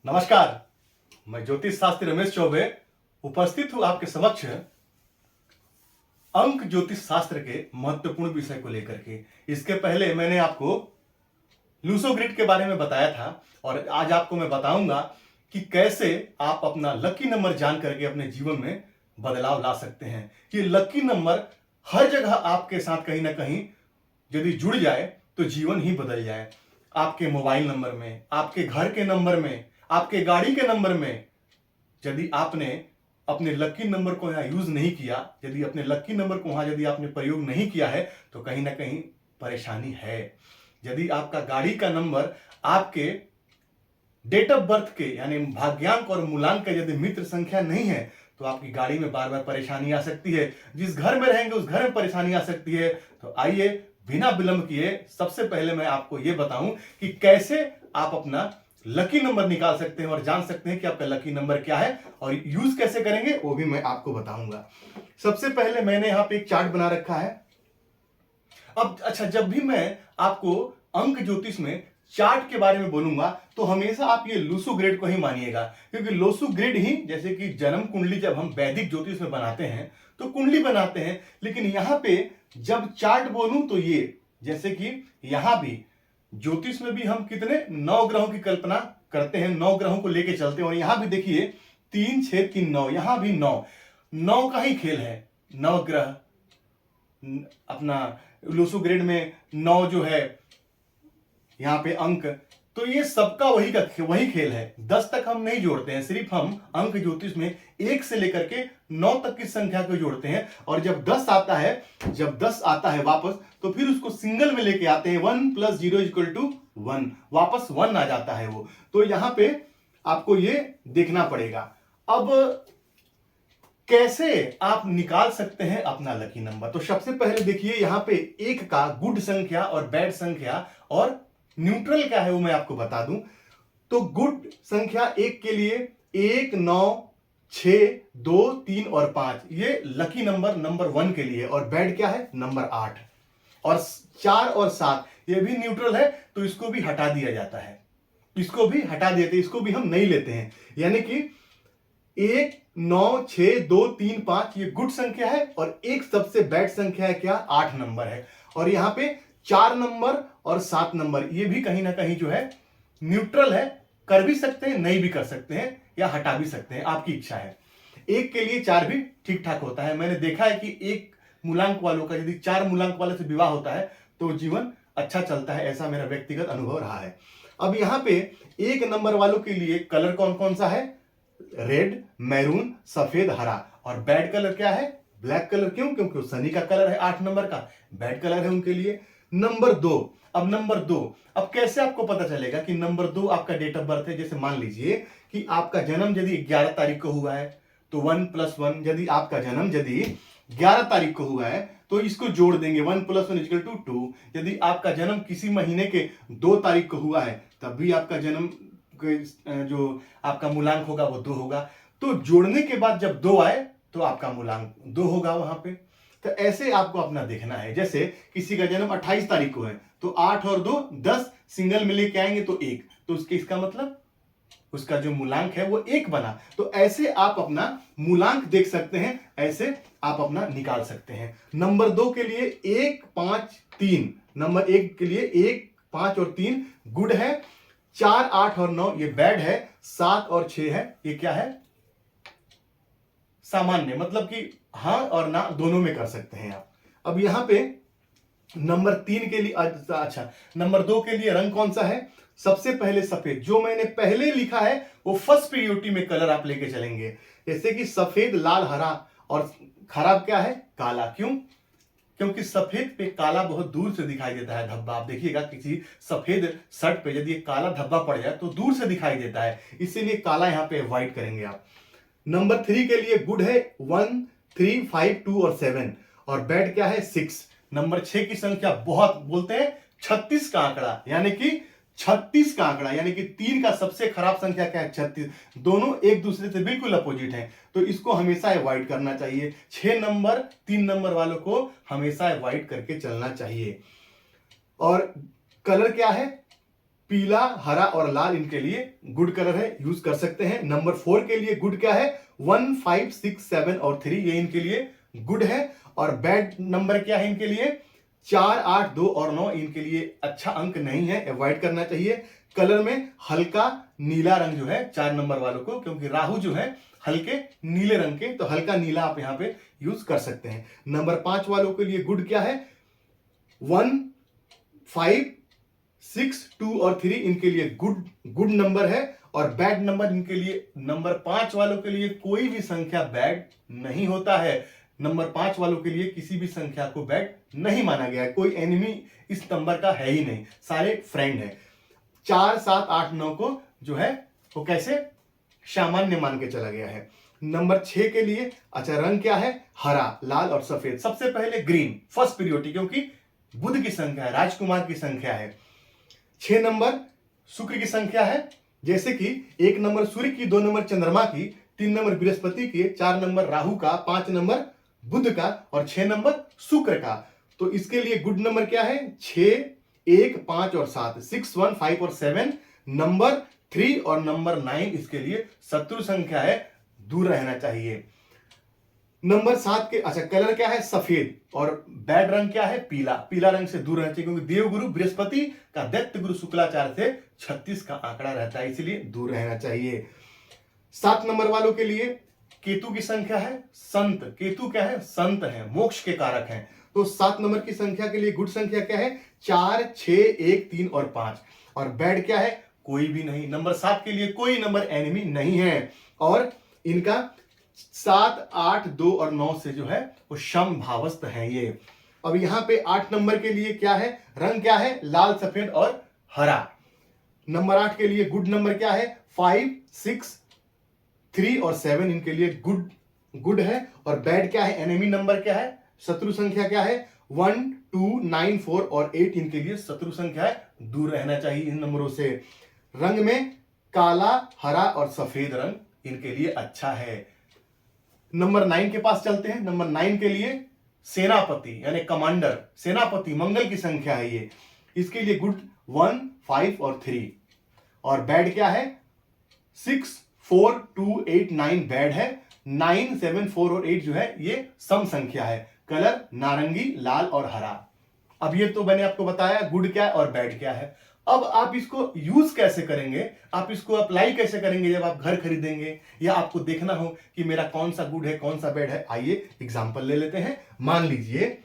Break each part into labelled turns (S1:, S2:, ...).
S1: नमस्कार, मैं ज्योतिष शास्त्री रमेश चौबे उपस्थित हूं आपके समक्ष अंक ज्योतिष शास्त्र के महत्वपूर्ण विषय को लेकर के। इसके पहले मैंने आपको लूसो ग्रिड के बारे में बताया था और आज आपको मैं बताऊंगा कि कैसे आप अपना लकी नंबर जान करके अपने जीवन में बदलाव ला सकते हैं। ये लकी नंबर हर जगह आपके साथ कहीं ना कहीं यदि जुड़ जाए तो जीवन ही बदल जाए। आपके मोबाइल नंबर में, आपके घर के नंबर में, आपके गाड़ी के नंबर में, यदि आपने अपने लकी नंबर को यहाँ यूज नहीं किया, यदि अपने लकी नंबर को वहां यदि आपने प्रयोग नहीं किया है तो कहीं ना कहीं परेशानी है। यदि आपका गाड़ी का नंबर आपके डेट ऑफ बर्थ के यानी भाग्यांक और मूलांक का यदि मित्र संख्या नहीं है तो आपकी गाड़ी में बार बार परेशानी आ सकती है। जिस घर में रहेंगे उस घर में परेशानी आ सकती है। तो आइए बिना विलंब किए सबसे पहले मैं आपको यह बताऊं कि कैसे आप अपना लकी नंबर निकाल सकते हैं और जान सकते हैं कि आपका लकी नंबर क्या है और यूज कैसे करेंगे वो भी मैं आपको बताऊंगा। सबसे पहले मैंने यहां पे एक चार्ट बना रखा है। अब अच्छा, जब भी मैं आपको अंक ज्योतिष में चार्ट के बारे में बोलूंगा तो हमेशा आप ये लूसो ग्रिड को ही मानिएगा, क्योंकि लूसो ग्रिड ही, जैसे कि जन्म कुंडली जब हम वैदिक ज्योतिष में बनाते हैं तो कुंडली बनाते हैं, लेकिन यहां पे जब चार्ट बोलूं तो ये, जैसे कि यहां भी ज्योतिष में भी हम कितने 9 ग्रहों की कल्पना करते हैं, 9 ग्रहों को लेके चलते हैं। और यहां भी देखिए 3 6 3 9, यहां भी 9 का ही खेल है। 9 ग्रह अपना लूसो ग्रिड में 9 जो है यहां पे अंक, तो ये सबका वही खेल है। 10 तक हम नहीं जोड़ते हैं, सिर्फ हम अंक ज्योतिष में 1 से लेकर के 9 तक की संख्या को जोड़ते हैं। और जब 10 आता है वापस, तो फिर उसको सिंगल में लेके आते हैं। 1 + 0 = 1, वापस 1 आ जाता है वो। तो यहां पे आपको ये देखना पड़ेगा। अब कैसे आप निकाल सकते हैं अपना लकी नंबर, तो सबसे पहले देखिए यहां पे 1 का गुड संख्या और बैड संख्या और न्यूट्रल क्या है वो मैं आपको बता दूं। तो गुड संख्या 1 के लिए 1 9 6 2 3 और 5, ये लकी नंबर 1 के लिए। और बैड क्या है? नंबर 8 और 4 और 7, ये भी न्यूट्रल है, तो इसको भी हटा दिया जाता है, इसको भी हटा देते, इसको भी हम नहीं लेते हैं। यानी कि 1 9 6 2 3 5 ये गुड संख्या है और एक सबसे बैड संख्या है क्या? 8 नंबर है। और यहां पे 4 नंबर और 7 नंबर, ये भी कहीं ना कहीं जो है न्यूट्रल है, कर भी सकते हैं, नहीं भी कर सकते हैं, या हटा भी सकते हैं, आपकी इच्छा है। 1 के लिए 4 भी ठीक ठाक होता है। मैंने देखा है कि 1 मूलांक वालों का यदि 4 मूलांक वाले से विवाह होता है तो जीवन अच्छा चलता है, ऐसा मेरा व्यक्तिगत अनुभव रहा है। अब यहां पे 1 नंबर वालों के लिए कलर कौन कौन सा है? रेड, मैरून, सफेद, हरा। और बैड कलर क्या है? Black colour. क्यों? क्योंकि शनि का कलर है 8 नंबर का, बैड कलर है उनके लिए। नंबर 2, अब कैसे आपको पता चलेगा कि नंबर 2 आपका डेट ऑफ बर्थ है? जैसे मान लीजिए कि आपका जन्म यदि 11 तारीख को हुआ है तो 1 + 1, यदि आपका जन्म यदि 11 तारीख को हुआ है तो इसको जोड़ देंगे, 1 + 1 = 2। यदि आपका जन्म किसी महीने के 2 तारीख को हुआ है तब भी आपका जन्म जो आपका मूलांक होगा वो 2 होगा। तो जोड़ने के बाद जब 2 आए तो आपका मूलांक 2 होगा वहां पे। तो ऐसे आपको अपना देखना है। जैसे किसी का जन्म 28 तारीख को है तो 8 और 2 10, सिंगल में लेके आएंगे तो 1, तो उसके इसका मतलब उसका जो मूलांक है वो 1 बना। तो ऐसे आप अपना मूलांक देख सकते हैं, ऐसे आप अपना निकाल सकते हैं। नंबर 2 के लिए 1 5 3, नंबर 1 के लिए 1 5 और 3 गुड है, 4 8 और 9 ये बैड है, 7 और 6 है ये क्या है? सामान्य, मतलब कि हां और ना दोनों में कर सकते हैं आप। अब यहां पे नंबर 3 के लिए, अच्छा नंबर 2 के लिए रंग कौन सा है? सबसे पहले सफेद, जो मैंने पहले लिखा है वो फर्स्ट प्रायोरिटी में कलर आप लेके चलेंगे। जैसे कि सफेद, लाल, हरा। और खराब क्या है? काला। क्यों? क्योंकि सफेद पे काला बहुत दूर से दिखाई देता है, धब्बा। आप देखिएगा किसी सफेद शर्ट पे यदि काला धब्बा पड़ जाए तो दूर से दिखाई देता है, इसीलिए काला यहां पे अवॉइड करेंगे आप। नंबर 3 के लिए गुड है 1 3 5 2 और 7, और बैड क्या है? 6। नंबर 6 की संख्या बहुत बोलते हैं 36 का आंकड़ा, यानी कि 36 का आंकड़ा, यानी कि 3 का सबसे खराब संख्या क्या है? 36। दोनों एक दूसरे से बिल्कुल अपोजिट हैं, तो इसको हमेशा अवॉइड करना चाहिए। 6 नंबर 3 नंबर वालों को हमेशा अवॉइड करके चलना चाहिए। और कलर क्या है? पीला, हरा और लाल इनके लिए गुड कलर है, यूज कर सकते हैं। नंबर 4 के लिए गुड क्या है, 1, 5, 6, 7 और 3 ये इनके लिए गुड है। और बैड नंबर क्या है इनके लिए, 4, 8, 2 और 9 इनके लिए अच्छा अंक नहीं है, अवॉइड करना चाहिए। कलर में हल्का नीला रंग जो है 4 नंबर वालों को, क्योंकि राहु जो है हल्के नीले रंग के, तो हल्का नीला आप यहां पे यूज कर सकते हैं। नंबर 5 वालों के लिए गुड क्या है, 1, 5, 6, 2 और 3 इनके लिए गुड नंबर है। और बैड नंबर इनके लिए, नंबर 5 वालों के लिए कोई भी संख्या बैड नहीं होता है। नंबर 5 वालों के लिए किसी भी संख्या को बैड नहीं माना गया है, कोई एनिमी इस नंबर का है ही नहीं, सारे फ्रेंड है। 4, 7, 8, 9 को जो है वो कैसे सामान्य मान के चला गया है। नंबर 6 के लिए अच्छा रंग क्या है, हरा, लाल और सफेद। सबसे पहले ग्रीन, फर्स्ट प्रियोरिटी, क्योंकि बुध की संख्या है, राजकुमार की संख्या है। 6 नंबर शुक्र की संख्या है, जैसे कि 1 नंबर सूर्य की, 2 नंबर चंद्रमा की, 3 नंबर बृहस्पति की, 4 नंबर राहु का, 5 नंबर बुध का और 6 नंबर शुक्र का। तो इसके लिए गुड नंबर क्या है, 6, 1, 5 और 7, 6, 1, 5 और 7। नंबर 3 और नंबर 9 इसके लिए शत्रु संख्या है, दूर रहना चाहिए। नंबर 7 के अच्छा कलर क्या है, सफेद, और बैड रंग क्या है, पीला। पीला रंग से दूर रहना चाहिए, क्योंकि देवगुरु बृहस्पति का दैत्य गुरु शुक्लाचार्य से 36 का आंकड़ा रहता है, इसलिए दूर रहना चाहिए। 7 नंबर वालों के लिए केतु की संख्या है संत। केतु क्या है, संत है, मोक्ष के कारक हैं। तो 7 नंबर की संख्या के लिए गुड संख्या क्या है, 4, 6, 1, 3 और 5। और बैड क्या है, कोई भी नहीं। नंबर 7 के लिए कोई नंबर एनिमी नहीं है, और इनका 7, 8, 2 और 9 से जो है वो सम भावस्थ है ये। अब यहां पे 8 नंबर के लिए क्या है, रंग क्या है, लाल, सफेद और हरा। नंबर 8 के लिए गुड नंबर क्या है, 5, 6, 3 और 7 इनके लिए गुड है। और बैड क्या है, एनिमी नंबर क्या है, शत्रु संख्या क्या है, 1, 2, 9, 4 और 8 इनके लिए शत्रु संख्या है, दूर रहना चाहिए इन नंबरों से। रंग में काला, हरा और सफेद रंग इनके लिए अच्छा है। नंबर 9 के पास चलते हैं। नंबर 9 के लिए सेनापति यानी कमांडर, सेनापति मंगल की संख्या है ये, इसके लिए गुड 1, 5 और 3। और बैड क्या है, 6, 4, 2, 8, 9 बैड है। 9, 7, 4 और 8 जो है ये सम संख्या है। कलर नारंगी, लाल और हरा। अब ये तो मैंने आपको बताया गुड क्या है और बैड क्या है। अब आप इसको यूज कैसे करेंगे, आप इसको अप्लाई कैसे करेंगे जब आप घर खरीदेंगे, या आपको देखना हो कि मेरा कौन सा गुड है कौन सा बैड है। आइए एग्जांपल ले लेते हैं। मान लीजिए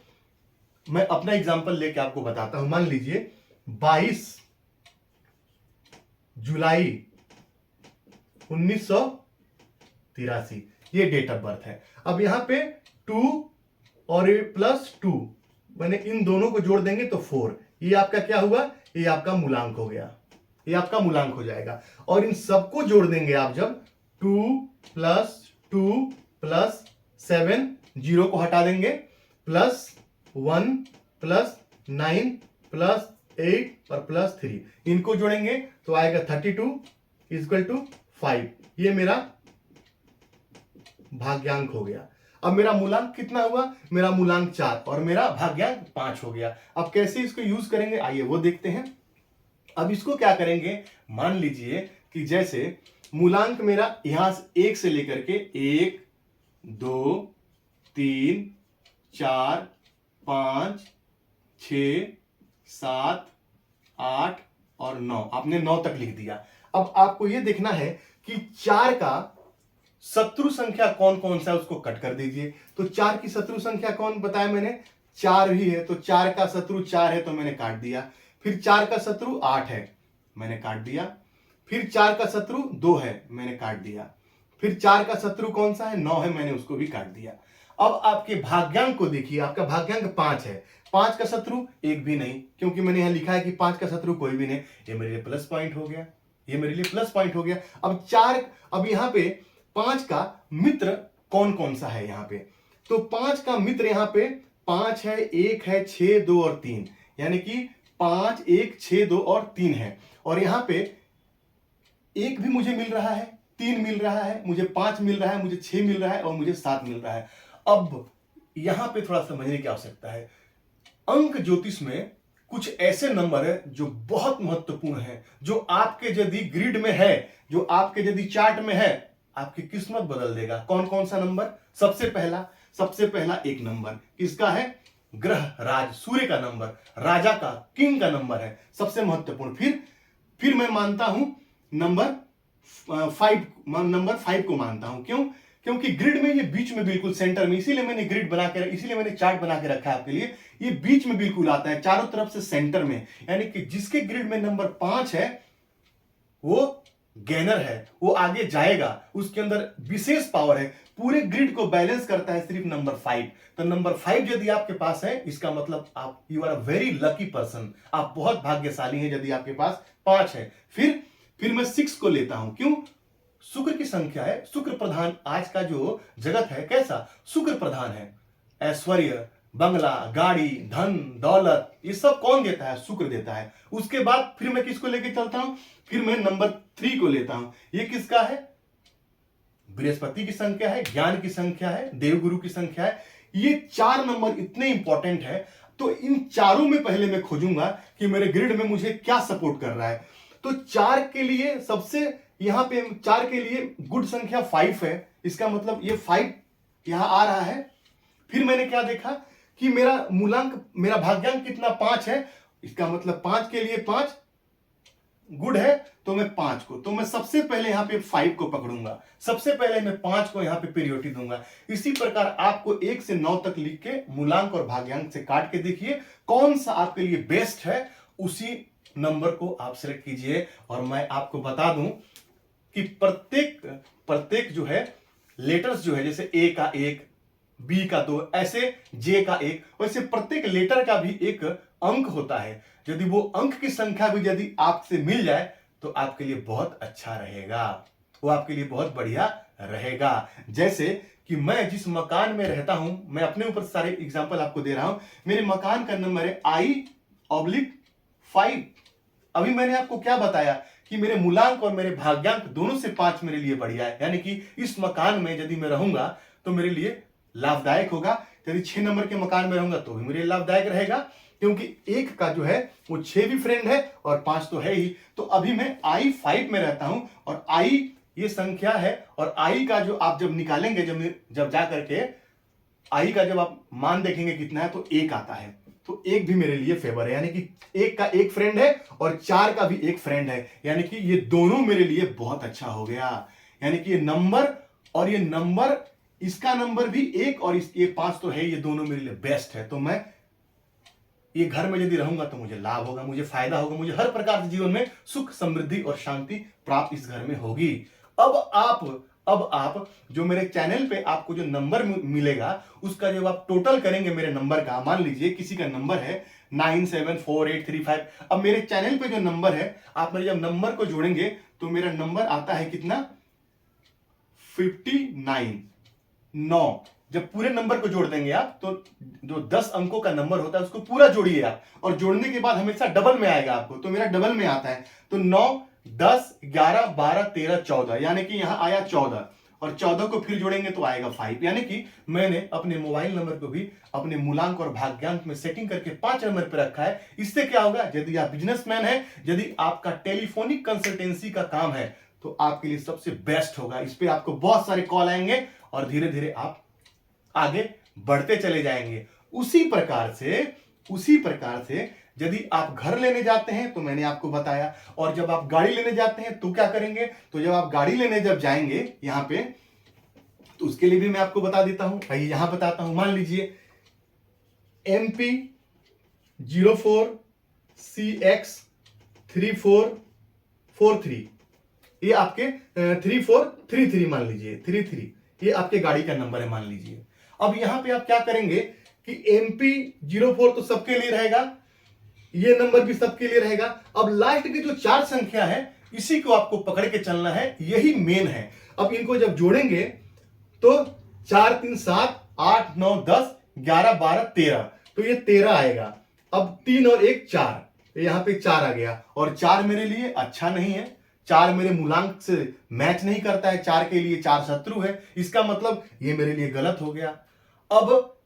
S1: मैं अपना एग्जांपल लेके आपको बताता हूं। मान लीजिए 22 जुलाई 1983 ये डेट ऑफ बर्थ है। अब यहां पे 2 और +2 मैंने इन दोनों को जोड़ देंगे तो 4। ये आपका क्या हुआ, ये आपका मूलांक हो गया, ये आपका मूलांक हो जाएगा। और इन सबको जोड़ देंगे आप जब 2 + 2 + 7, 0 को हटा देंगे, +1 +9 +8 और +3 इनको जोड़ेंगे तो आएगा 32 = 5। ये मेरा भाग्यांक हो गया। अब मेरा मूलांक कितना हुआ, मेरा मूलांक 4 और मेरा भाग्यांक 5 हो गया। अब कैसे इसको यूज करेंगे आइए वो देखते हैं। अब इसको क्या करेंगे, मान लीजिए कि जैसे मूलांक मेरा यहां से 1 से लेकर के 1, 2, 3, 4, 5, 6, 7, 8 और 9, आपने 9 तक लिख दिया। अब आपको यह देखना है कि 4 का शत्रु संख्या कौन कौन सा है, उसको कट कर दीजिए। तो 4 की शत्रु संख्या कौन बताया मैंने, 4 ही है, तो 4 का शत्रु 4 है तो मैंने काट दिया। फिर 4 का शत्रु 8 है, मैंने काट दिया। फिर 4 का शत्रु 2 है, मैंने काट दिया। फिर 4 का शत्रु कौन सा है, 9 है, मैंने उसको भी काट दिया। अब आपके भाग्यांक को देखिए, आपका भाग्यांक 5 है। 5 का शत्रु एक भी नहीं, क्योंकि मैंने यहां लिखा है कि 5 का शत्रु कोई भी नहीं। ये मेरे लिए प्लस पॉइंट हो गया, ये मेरे लिए प्लस पॉइंट हो गया। अब यहां पे 5 का मित्र कौन कौन सा है यहां पे, तो 5 का मित्र यहां पे 5 है, 1 है, 6, 2 और 3, यानी कि 5, 1, 6, 2 और 3 है। और यहां पे 1 भी मुझे मिल रहा है, 3 मिल रहा है, मुझे 5 मिल रहा है, मुझे 6 मिल रहा है और मुझे 7 मिल रहा है। अब यहां पे थोड़ा समझने की आवश्यकता है। अंक ज्योतिष में कुछ ऐसे नंबर है जो बहुत महत्वपूर्ण है, जो आपके यदि ग्रिड में है, जो आपके यदि चार्ट में है, आपकी किस्मत बदल देगा। कौन कौन सा नंबर? सबसे पहला एक नंबर किसका है? ग्रह राज सूर्य का नंबर, राजा का, किंग का नंबर है, सबसे महत्वपूर्ण। फिर मैं मानता हूं नंबर 5 को मानता हूं। क्यों? क्योंकि ग्रिड में ये बीच में बिल्कुल सेंटर में, इसीलिए मैंने चार्ट बना के रखा है आपके लिए। ये बीच में बिल्कुल आता है, चारों तरफ से सेंटर में, यानी कि जिसके ग्रिड में नंबर 5 है वो गेनर है, वो आगे जाएगा, उसके अंदर विशेष पावर है, पूरे ग्रिड को बैलेंस करता है सिर्फ नंबर 5। तो नंबर 5 यदि आपके पास है, इसका मतलब आप you are a very lucky person, आप बहुत भाग्यशाली हैं यदि आपके पास 5 है। फिर मैं 6 को लेता हूं। क्यों? शुक्र की संख्या है, शुक्र प्रधान आज का जो जगत है, कैसा शुक्र प्रधान है। ऐश्वर्य, बंगला, गाड़ी, धन, दौलत, ये सब कौन देता है? शुक्र देता है। उसके बाद फिर मैं किसको लेके चलता हूं? फिर मैं नंबर 3 को लेता हूं। ये किसका है? बृहस्पति की संख्या है, ज्ञान की संख्या है, देवगुरु की संख्या है। ये 4 नंबर इतने इंपॉर्टेंट है, तो इन चारों में पहले मैं खोजूंगा कि मेरे ग्रिड में मुझे क्या सपोर्ट कर रहा है। तो 4 के लिए यहां पे 4 के लिए गुड संख्या 5 है, इसका मतलब ये 5 यहां आ रहा है। फिर मैंने क्या देखा कि मेरा भाग्यांक कितना? 5 है, इसका मतलब 5 के लिए 5 गुड है, तो मैं सबसे पहले यहां पे 5 को पकड़ूंगा, सबसे पहले मैं 5 को यहां पे प्रायोरिटी दूंगा। इसी प्रकार आपको 1 से 9 तक लिख के मूलांक और भाग्यांक से काट के देखिए कौन सा आपके लिए बेस्ट है, उसी नंबर को आप सिलेक्ट कीजिए। और मैं आपको बता दूं कि प्रत्येक जो है लेटर्स जो है, जैसे ए का 1, बी का 2, ऐसे जे का 1, वैसे प्रत्येक लेटर का भी एक अंक होता है। यदि वो अंक की संख्या भी यदि आपसे मिल जाए तो आपके लिए बहुत अच्छा रहेगा, वो आपके लिए बहुत बढ़िया रहेगा। जैसे कि मैं जिस मकान में रहता हूं, मैं अपने ऊपर सारे एग्जांपल आपको दे रहा हूं। मेरे मकान का नंबर है I/5। अभी मैंने आपको क्या बताया कि मेरे मूलांक और मेरे भाग्यांक दोनों से 5 मेरे लिए बढ़िया है, यानी कि इस मकान में यदि मैं रहूंगा तो मेरे लिए लाभदायक होगा। यदि 6 नंबर के मकान में रहूंगा तो भी मेरे लिए लाभदायक रहेगा, क्योंकि 1 का जो है वो 6 भी फ्रेंड है और 5 तो है ही। तो अभी मैं I/5 में रहता हूं, और I ये संख्या है, और I का जो आप जब निकालेंगे, जब जा करके I का जब आप मान देखेंगे कितना है, तो 1 आता है। तो 1 भी मेरे लिए फेवर है, यानी कि 1 का 1 फ्रेंड है और 4 का भी 1 फ्रेंड है, यानी कि ये दोनों मेरे लिए बहुत अच्छा हो गया। यानी कि ये नंबर और ये नंबर, इसका नंबर भी 1 और ये 5 तो है, ये दोनों मेरे लिए बेस्ट है। तो मैं ये घर में यदि रहूंगा तो मुझे लाभ होगा, मुझे फायदा होगा, मुझे हर प्रकार से जीवन में सुख, समृद्धि और शांति प्राप्त इस घर में होगी। अब आप जो मेरे चैनल पे आपको जो नंबर मिलेगा, उसका जब आप टोटल करेंगे मेरे नंबर का, मान लीजिए किसी का नंबर है 974835, अब मेरे चैनल पे जो नंबर है, आप मेरे जब नंबर को जोड़ेंगे तो मेरा नंबर आता है कितना? 59। 9 जब पूरे नंबर को जोड़ देंगे आप, तो जो 10 अंकों का नंबर होता है उसको पूरा जोड़िए आप, और जोड़ने के बाद हमेशा डबल में आएगा आपको। तो मेरा डबल में आता है, तो 9, 10, 11, 12, 13, 14, यानी कि यहां आया 14, और 14 को फिर जोड़ेंगे तो आएगा 5। यानी कि मैंने अपने मोबाइल नंबर को भी अपने मूलांक और भाग्यांक में सेटिंग करके 5 नंबर पर रखा है। इससे क्या होगा, यदि आप बिजनेसमैन है, यदि आपका टेलीफोनिक कंसल्टेंसी का काम है, तो आपके लिए सबसे बेस्ट होगा। इस पे आपको बहुत सारे कॉल आएंगे और धीरे धीरे आप आगे बढ़ते चले जाएंगे। उसी प्रकार से यदि आप घर लेने जाते हैं तो मैंने आपको बताया, और जब आप गाड़ी लेने जाते हैं तो क्या करेंगे, तो जब आप गाड़ी लेने जब जाएंगे यहां पे, तो उसके लिए भी मैं आपको बता देता हूं, भाई यहां बताता हूं। मान लीजिए MP04CX3443, ये आपके 3433 मान लीजिए, 33 ये आपके गाड़ी का नंबर है मान लीजिए। अब यहां पे आप क्या करेंगे कि MP04 तो सबके लिए रहेगा, ये नंबर भी सबके लिए रहेगा। अब लास्ट की जो 4 संख्या है, इसी को आपको पकड़ के चलना है, यही मेन है। अब इनको जब जोड़ेंगे तो 4, 3, 7, 8, 9, 10, 11, 12, 13, तो ये 13 आएगा। अब 3 और 1 4, यहां पे 4 आ गया, और 4 मेरे लिए अच्छा नहीं है, 4 मेरे मूलांक से मैच नहीं करता है, 4 के लिए 4 शत्रु है, इसका मतलब ये मेरे लिए गलत हो गया। अब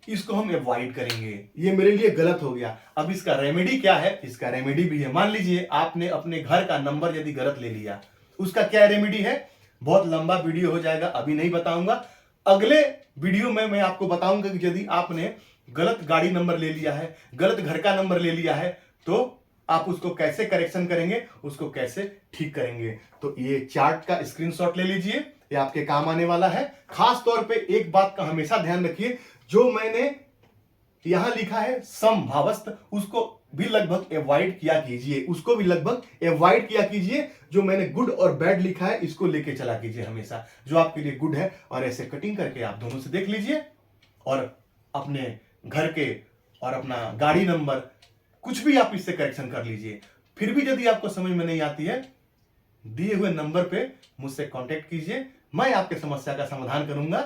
S1: इसको हम अवॉइड करेंगे, ये मेरे लिए गलत हो गया। अब इसका रेमेडी क्या है? इसका रेमेडी भी है। मान लीजिए आपने अपने घर का नंबर यदि गलत ले लिया, उसका क्या रेमेडी है? बहुत लंबा वीडियो हो जाएगा, अभी नहीं बताऊंगा। अगले वीडियो में मैं आपको बताऊंगा कि यदि आपने गलत गाड़ी नंबर ले लिया है, गलत घर का नंबर ले लिया है, तो आप उसको कैसे करेक्शन करेंगे, उसको कैसे ठीक करेंगे। तो ये चार्ट का स्क्रीनशॉट ले लीजिए, ये आपके काम आने वाला है। खास तौर पे एक बात का हमेशा ध्यान रखिए, जो मैंने यहां लिखा है समभावस्थ, उसको भी लगभग अवॉइड किया कीजिए, उसको भी लगभग अवॉइड किया कीजिए। जो मैंने गुड और बैड लिखा है, इसको लेके चला कीजिए हमेशा, जो आपके लिए गुड है। और ऐसे कटिंग करके आप दोनों से देख लीजिए, और अपने घर के और अपना गाड़ी नंबर कुछ भी आप इससे करेक्शन कर लीजिए। फिर भी यदि आपको समझ में नहीं आती है, दिए हुए नंबर पे मुझसे कांटेक्ट कीजिए, मैं आपके समस्या का समाधान करूंगा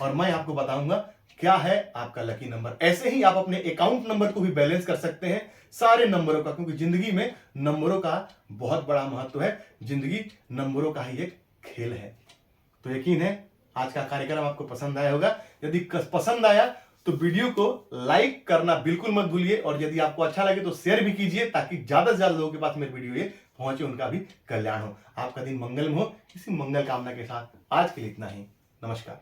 S1: और मैं आपको बताऊंगा क्या है आपका लकी नंबर। ऐसे ही आप अपने अकाउंट नंबर को भी बैलेंस कर सकते हैं, सारे नंबरों का, क्योंकि जिंदगी में नंबरों का बहुत बड़ा महत्व है। जिंदगी नंबरों का ही एक खेल है। तो यकीन है आज का कार्यक्रम आपको पसंद आया होगा। यदि पसंद आया तो वीडियो को लाइक करना बिल्कुल मत भूलिए, और यदि आपको अच्छा लगे तो शेयर भी कीजिए, ताकि ज्यादा से ज्यादा लोगों के पास मेरी वीडियो ये पहुंचे, उनका भी कल्याण हो। आपका दिन मंगलमय हो, इसी मंगल कामना के साथ आज के लिए इतना ही। नमस्कार।